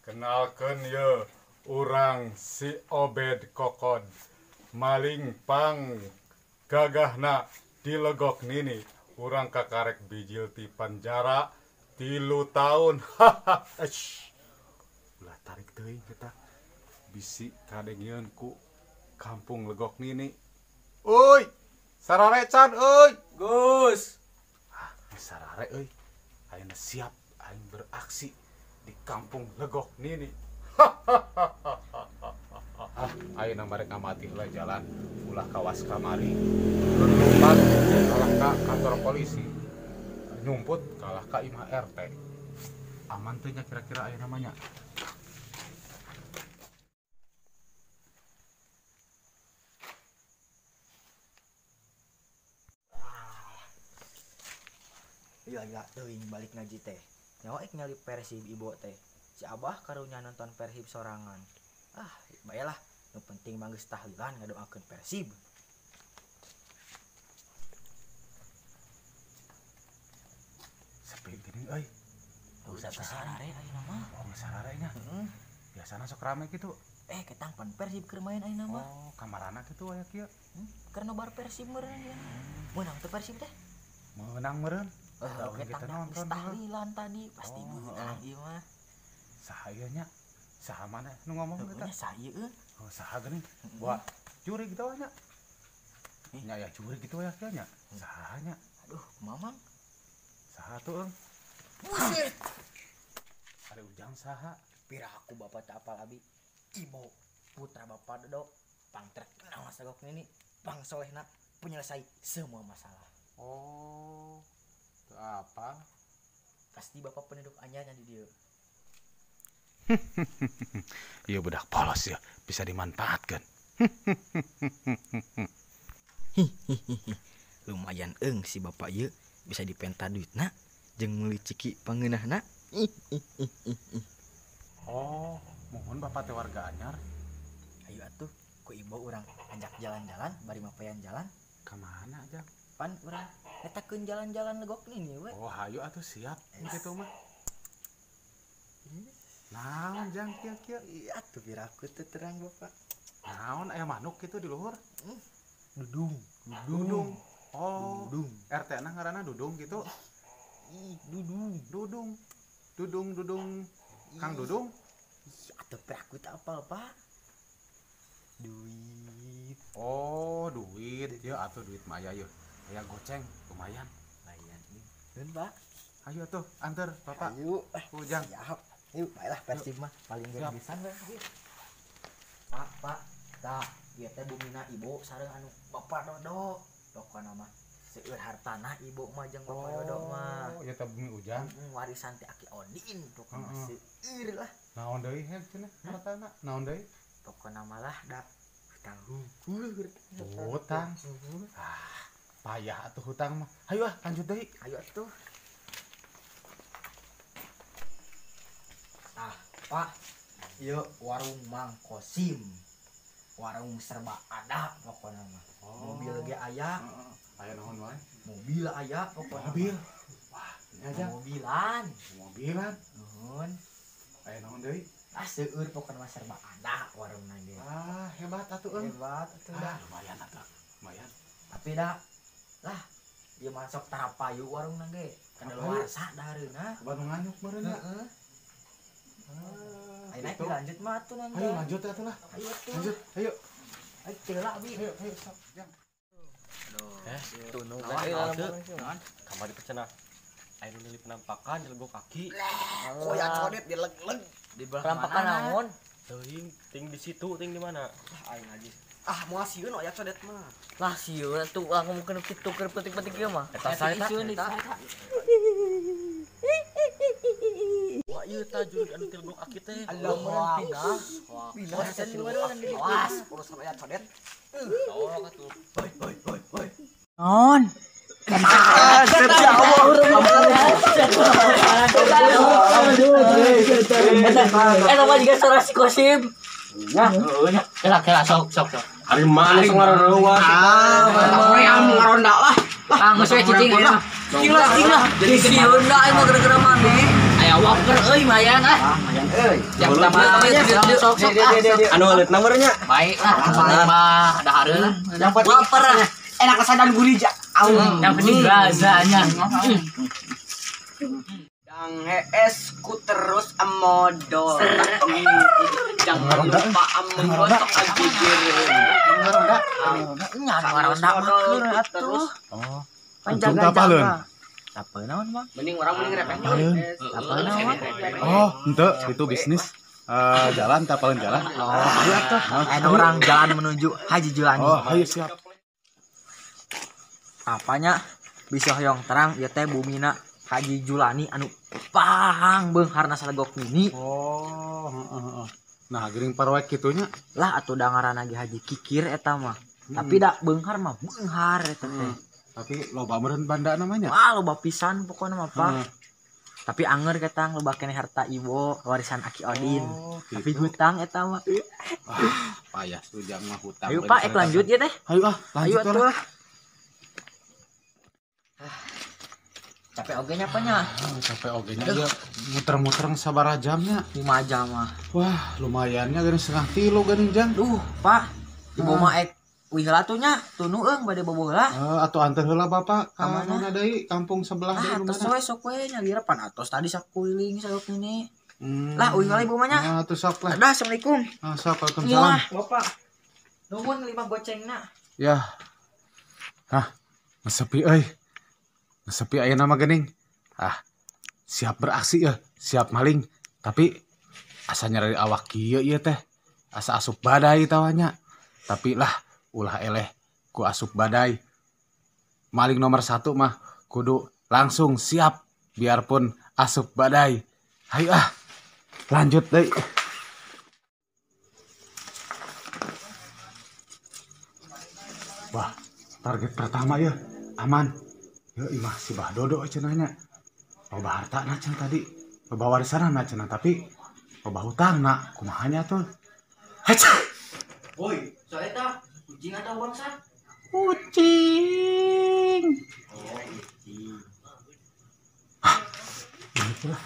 Kenalkan ya, orang si Obed Kokod, maling pang gagahna dilegok nini, orang kakarek bijil ti penjara 3 tahun. Ulah tarik teuing kita bisi kadengieun ku kampung legok nini. Uy, sarare can euy. Gus. Sarare euy. Ayeuna siap aing beraksi di kampung legok nini. Ayeuna mereka mati lah jalan ulah kawas kamari lompat kalah ka kantor polisi nyumput kalah ka imah RT aman teh nya kira-kira aya namanya. Iya teuing balik ngaji teh. Nyawa ik nyali Persib ibu teh. Si Abah karunya nonton Persib sorangan. Bayalah, nu penting mah geus tahlilan ngadoakeun Persib. Sepi gini euy. Usah sarare ayeuna mah. Oh, sarare nya. Biasana sok rame gitu. Ketang pan Persib keur main ayeuna mah. Oh, kamarana kitu aya kieu. Keur nobar Persib meureun ya. Menang teh Persib teh. Meunang meureun. Ketang geus tahlilan tadi pasti menang ieu mah. Saha ieu nya? Saha mana nu ngomong eta? Saha ieu? Oh, saha geuning? Wah, curi gitu nya. Nya ya curi gitu ya kieu nya. Saha nya? Aduh, Mamang. Saha tuh, Eung? Buset. Ada ujang saha? Piraku bapak capal abi. Ibo putra bapak Dodo pang terkenal sagok nini, pang solehna penyelesai semua masalah. Oh. Itu apa? Pasti bapak penduduk anyarnya di dieu. Iya budak polos ya, bisa dimanfaatkan. Lumayan si bapak ieu bisa dipenta duitna jeung meuli ciki pangeunahna. Oh, mohon bapak teh warga anyar. Ayo atuh, ku ibu urang ajak jalan-jalan bari mapayan jalan. Ka mana aja? Pan urang ngetakeun jalan-jalan legok nini we. Oh, hayu atuh siap kitu mah. Naon jang kieu-kieu? Iya atuh piraku teh terang bapak. Naon aya manuk kitu di luhur? Dudung. Oh, Dudung. RT na ngaranna Dudung gitu. Dudung. Dudung. Kang Dudung. Atuh piraku teh apal, Pak. Duit. Oh, duit. Ya atuh duit mah aya yeuh. Aya goceng lumayan. Lumayan. Deun, Pak. Ayo tuh, antar Bapak. Ayo. Ujang. Siap. Yuk, baiklah Persib mah paling gede pisan we. Pak, tah ieu teh bumina ibu sareng anu Bapak Dodo. Pokona mah seueur hartana ibu mah jeung Bapak Dodo mah. Oh, ieu teh bumi Ujang. Warisan teh Aki Odin pokona seueur lah. Naon deui he cenah hartana? Naon deui? Pokona malah da hutang hukur. Hutang. Payah atuh hutang mah. Hayu lanjut deui. Ayo atuh. Pak, yuk warung Mang Kosim, warung serba ada pokoknya mah. Mobil ge aya, aya naon wae? mobil aya pokoknya. Mobil. Wah, ini aja. Mobilan. Nuhun. Aya naon deui? Seueur pokoknya mah serba ada warungna ge. Hebat atuh Eung. Hebat atuh dah. Lumayan atuh. Lumayan. Tapi dah lah ieu mah sok tarapayu warungna ge. Kadaluarsa dahareuna. Bandung nganyuk meureun ya. Heeh. Ayo naik lanjut mah atuh nanti. Ayo lanjut atuh lah. Ayo tuh. Lanjut. Ayo. Ayo ceula abi. Ayo stop. Jang. Tuh kan kamari cenah. Ayo dulu penampakan jelgo kaki. Koyak codet dileg-leg. Di penampakan naon? Teuing ting di situ, ting di mana? Aing ngaji. Moal sieun oyak codet mah. Lah sieun tuh ngomong kena kitu keur penting-penting ieu mah. Eta saeta. Wah, ieu tah jurus anu jelgo kaki teh. Allah pindah sen meureun di awas urusan oyak codet. Tolong atuh. Hoi. Non. Eta mah juga suara si Kosim. Ya, Kela sok. hari mana sok ngaruh yang ngaronda lah. Geus we cicing lah. Gila. Jadi sieun da aya mah gara-gara maneh. Aya wafer euy mayan ah. Yang pertama sok. anu lihat nomornya. Baik lah, mah ada hareun. Yang penting wafer enak kesadan gurih ja. Yang penting rasanya. Yang es ku terus amodol. Jangan lupa menggosok gigir. Ngaronda mah atuh. Oh. Kan Untung tapaleun. Apa naon mah? Mending orang mending repeng. Apa naon? Oh, henteu itu bisnis. Jalan tapaleun jalan. Oh, iya tuh. Ada orang jalan menuju Haji Julani. Oh, ayo siap. Apanya bisa hoyong terang ya teh bumina Haji Julani anu pang beungharna salegok mini. Oh, heeh. Nah, geuring parwek kitunya. Lah atuh da ngaranna ge Haji Kikir eta mah. Tapi da beunghar mah beunghar eta teh. Tapi loba meureun banda namanya. Wah, loba pisan pokona mah, Pak. Heeh. Tapi anger ketang loba keneh harta ibu warisan Aki Odin. Oh, Tapi gitu. hutang eta mah. Payah sujang mah hutang. Ayo Pak, lanjut ya teh. Ayo Ayo lanjut atuh. lah. Capek oge nya apanya? Capek oge nya aja muter-muter sabaraha jamnya. 5 jam mah. Wah, lumayannya geuning 2,5 geuning jang. Duh, Pak. Ibu mah ek wihela tuh nya, tunueung bade bobola. Atuh antar heula Bapak ka Kamana? mana deui kampung sebelah deui Atos mana. we sok we nya lirapan atos tadi sakuiling sagok ini. Hmm. Lah wihela ibu mah nya. Atuh sok lah. Dah, assalamualaikum. Sok Waalaikumsalam. Bapak. Nuhun 5 gocengna. Ya. Sepi euy. Sepi aya nama geuning. Siap beraksi ya, siap maling. Tapi asa nyari awak kieu ieu teh. Asa asup badai tawanya. Tapi lah ulah eleh ku asup badai. Maling nomor 1 mah kudu langsung siap biarpun asup badai. Hayu lanjut deui. Wah, target pertama ya aman. Ya imah si Bahdodo cenanya. Loba hartana cenah tadi. Loba warisanna cenah tapi loba hutangna kumahanya tuh. Haca. Woi, so eta kucing atau bangsa? Kucing. Oh, kucing. Itulah.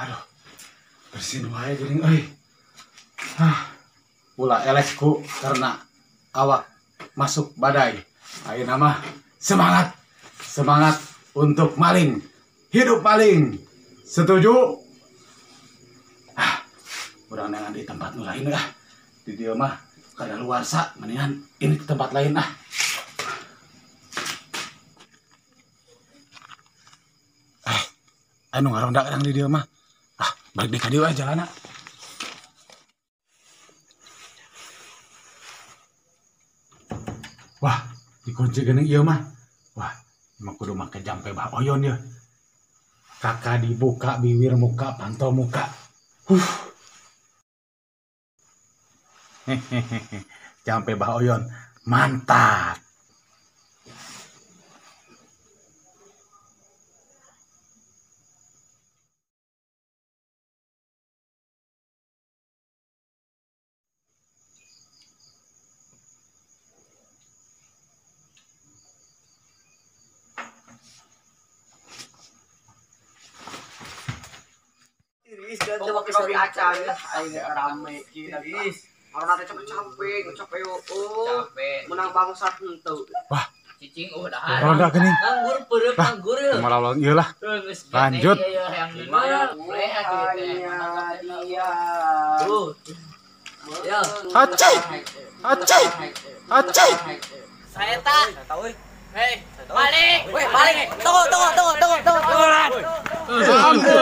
Aduh, bersihin wae geuning euy. Ulah elesku karena awak masuk badai. Ayeuna mah semangat. Semangat untuk maling. Hidup maling. Setuju? Urang dengan di tempat lain Di dieu mah kada luarsa, mendingan ini ke tempat lain Anu ngaronda kadang di dieu mah. Balik deh ka dieu jalanna. Wah, dikunci geuning ieu mah. Wah, emang kudu make jampe Bah Oyon ya. Kakak dibuka bibir muka pantau muka. Hehehe. Jampe Bah Oyon. Mantap. Coba ke acara ayo rame kieu. Orang ada capek-capek, capek menang bangsat henteu. Wah, Cicing udah ronda geuning. nganggur peureuk nganggur ya. Malah ieu lah. Lanjut. Yang dimana Dia. tuh. Ya. Aceh. Aceh. Aceh. Saya tak tahu. Hei, balik. Weh, balik. Tunggu. Ampun.